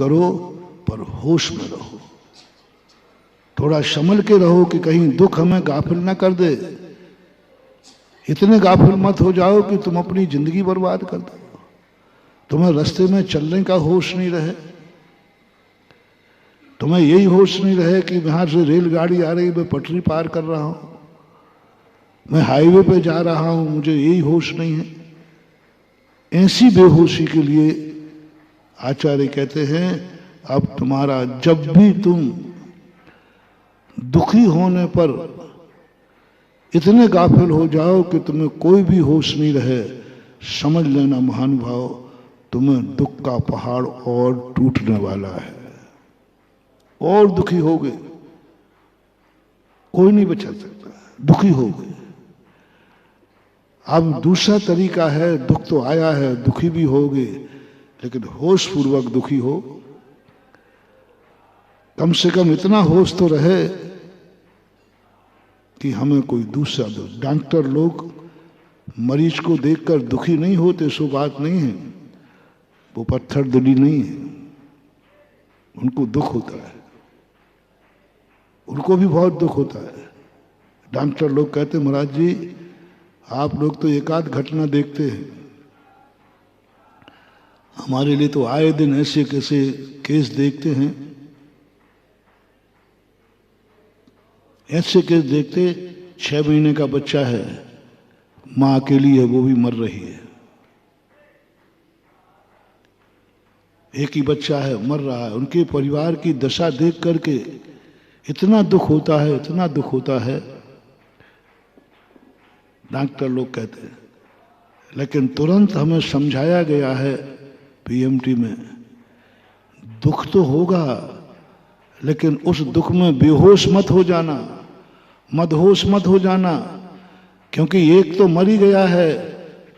करो पर होश में रहो, थोड़ा संभल के रहो कि कहीं दुख हमें गाफिल ना कर दे। इतने गाफिल मत हो जाओ कि तुम अपनी जिंदगी बर्बाद कर दो, तुम्हें रास्ते में चलने का होश नहीं रहे, तुम्हें यही होश नहीं रहे कि यहां से रेलगाड़ी आ रही, मैं पटरी पार कर रहा हूं, मैं हाईवे पे जा रहा हूं, मुझे यही होश नहीं है। ऐसी बेहोशी के लिए आचार्य कहते हैं अब तुम्हारा जब भी तुम दुखी होने पर इतने गाफिल हो जाओ कि तुम्हें कोई भी होश नहीं रहे, समझ लेना महानुभाव, तुम्हें दुख का पहाड़ और टूटने वाला है, और दुखी हो गए, कोई नहीं बचा सकता, दुखी हो गए। अब दूसरा तरीका है, दुख तो आया है, दुखी भी हो गए, लेकिन होश पूर्वक दुखी हो। कम से कम इतना होश तो रहे कि हमें कोई दूसरा दो। डॉक्टर लोग मरीज को देखकर दुखी नहीं होते, सो बात नहीं है, वो पत्थर दिली नहीं है, उनको दुख होता है, उनको भी बहुत दुख होता है। डॉक्टर लोग कहते महाराज जी आप लोग तो एक आध घटना देखते हैं, हमारे लिए तो आए दिन ऐसे कैसे केस देखते हैं, ऐसे केस देखते, 6 महीने का बच्चा है, मां अकेली है, वो भी मर रही है, एक ही बच्चा है मर रहा है, उनके परिवार की दशा देख करके इतना दुख होता है, इतना दुख होता है। डॉक्टर लोग कहते हैं, लेकिन तुरंत हमें समझाया गया है पीएमटी में, दुख तो होगा लेकिन उस दुख में बेहोश मत हो जाना, मदहोश मत हो जाना, क्योंकि एक तो मर ही गया है,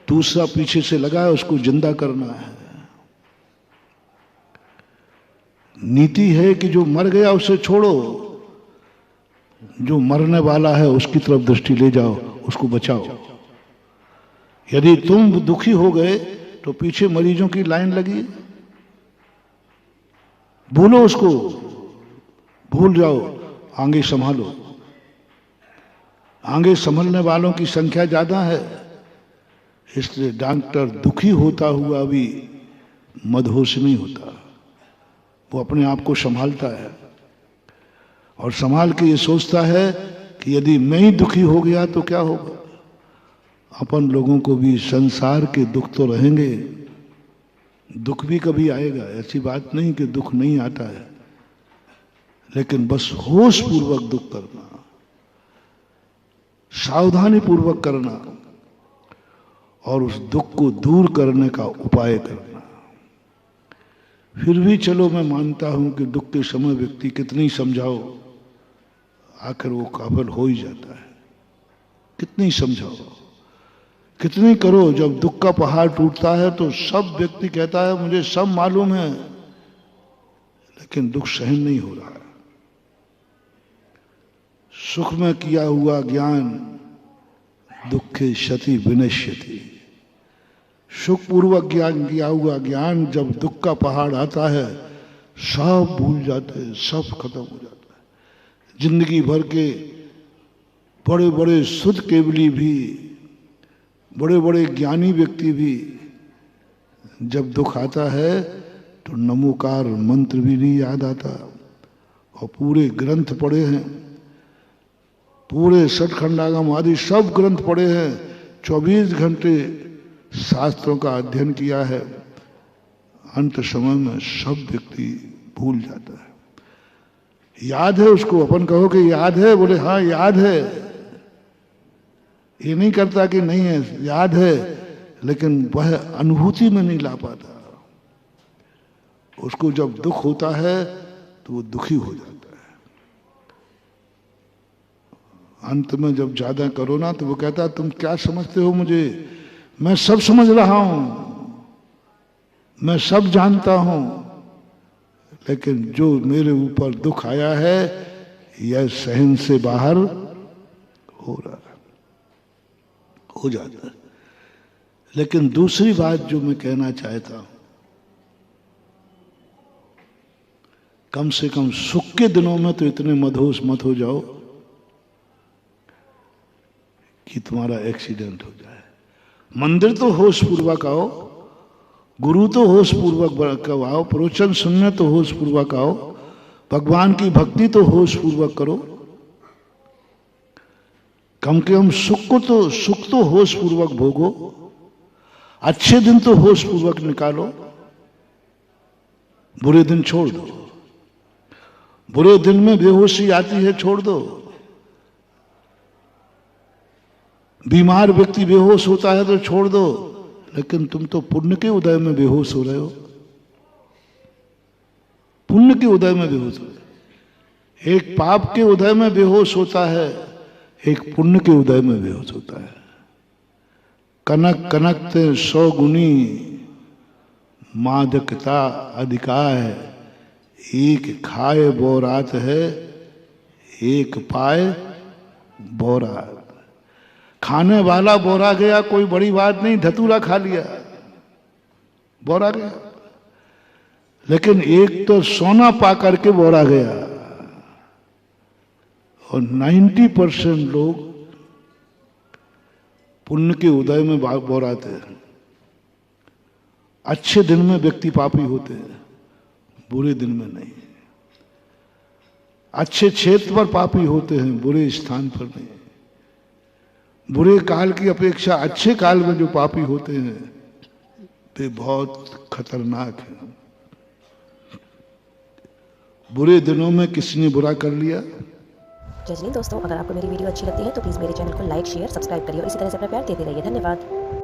दूसरा पीछे से लगा है, उसको जिंदा करना है। नीति है कि जो मर गया उसे छोड़ो, जो मरने वाला है उसकी तरफ दृष्टि ले जाओ, उसको बचाओ। यदि तुम दुखी हो गए तो पीछे मरीजों की लाइन लगी, भूलो उसको, भूल जाओ, आगे संभालो। आगे संभलने वालों की संख्या ज्यादा है, इसलिए डॉक्टर दुखी होता हुआ भी मदहोश नहीं होता, वो अपने आप को संभालता है और संभाल के ये सोचता है कि यदि मैं ही दुखी हो गया तो क्या होगा। अपन लोगों को भी संसार के दुख तो रहेंगे, दुख भी कभी आएगा, ऐसी बात नहीं कि दुख नहीं आता है, लेकिन बस होश पूर्वक दुख करना, सावधानी पूर्वक करना और उस दुख को दूर करने का उपाय करना। फिर भी चलो मैं मानता हूं कि दुख के समय व्यक्ति कितनी समझाओ, आखिर वो काबिल हो ही जाता है। कितनी समझाओ, कितनी करो, जब दुख का पहाड़ टूटता है तो सब व्यक्ति कहता है मुझे सब मालूम है, लेकिन दुख सहन नहीं हो रहा है। सुख में किया हुआ ज्ञान दुखे क्षति विनश्यति, सुख पूर्वक ज्ञान किया हुआ ज्ञान जब दुख का पहाड़ आता है सब भूल जाते हैं, सब खत्म हो जाता है। जिंदगी भर के बड़े बड़े शुद्ध केवली भी, बड़े बड़े ज्ञानी व्यक्ति भी जब दुख आता है तो नमोकार मंत्र भी नहीं याद आता, और पूरे ग्रंथ पढ़े हैं, पूरे षटखंडागम आदि सब ग्रंथ पढ़े हैं, 24 घंटे शास्त्रों का अध्ययन किया है, अंत समय में सब व्यक्ति भूल जाता है। याद है उसको, अपन कहो कि याद है, बोले हाँ याद है, ये नहीं करता कि नहीं है, याद है, लेकिन वह अनुभूति में नहीं ला पाता। उसको जब दुख होता है तो वो दुखी हो जाता है। अंत में जब ज्यादा करो ना तो वो कहता तुम क्या समझते हो मुझे, मैं सब समझ रहा हूं, मैं सब जानता हूं, लेकिन जो मेरे ऊपर दुख आया है यह सहन से बाहर हो रहा है, हो जाता है। लेकिन दूसरी बात जो मैं कहना चाहता हूं, कम से कम सुख के दिनों में तो इतने मदहोश मत हो जाओ कि तुम्हारा एक्सीडेंट हो जाए। मंदिर तो होश पूर्वक आओ, गुरु तो होश पूर्वक आओ, प्रवचन सुनने तो होश पूर्वक आओ, भगवान की भक्ति तो होश पूर्वक करो। कम के कम सुख तो होश पूर्वक भोगो, अच्छे दिन तो होश पूर्वक निकालो, बुरे दिन छोड़ दो। बुरे दिन में बेहोशी आती है, छोड़ दो। बीमार व्यक्ति बेहोश होता है तो छोड़ दो, लेकिन तुम तो पुण्य के उदय में बेहोश हो रहे हो, पुण्य के उदय में बेहोश हो रहे हो। एक पाप के उदय में बेहोश होता है, एक पुण्य के उदय में बेहोश होता है। कनक कनकते 100 गुनी मादकता अधिकार है, एक खाए बोरात है, एक पाए बोरात। खाने वाला बोरा गया कोई बड़ी बात नहीं, धतूरा खा लिया बोरा गया, लेकिन एक तो सोना पा करके बोरा गया। और 90% लोग पुण्य के उदय में बोराते हैं। अच्छे दिन में व्यक्ति पापी होते हैं, बुरे दिन में नहीं। अच्छे क्षेत्र पर पापी होते हैं, बुरे स्थान पर नहीं। बुरे काल की अपेक्षा अच्छे काल में जो पापी होते हैं वे बहुत खतरनाक हैं। बुरे दिनों में किसी ने बुरा कर लिया। जय जय दोस्तों, अगर आपको मेरी वीडियो अच्छी लगती है तो प्लीज़ मेरे चैनल को लाइक शेयर सब्सक्राइब करिए और इसी तरह से अपना प्यार देते रहिए। धन्यवाद।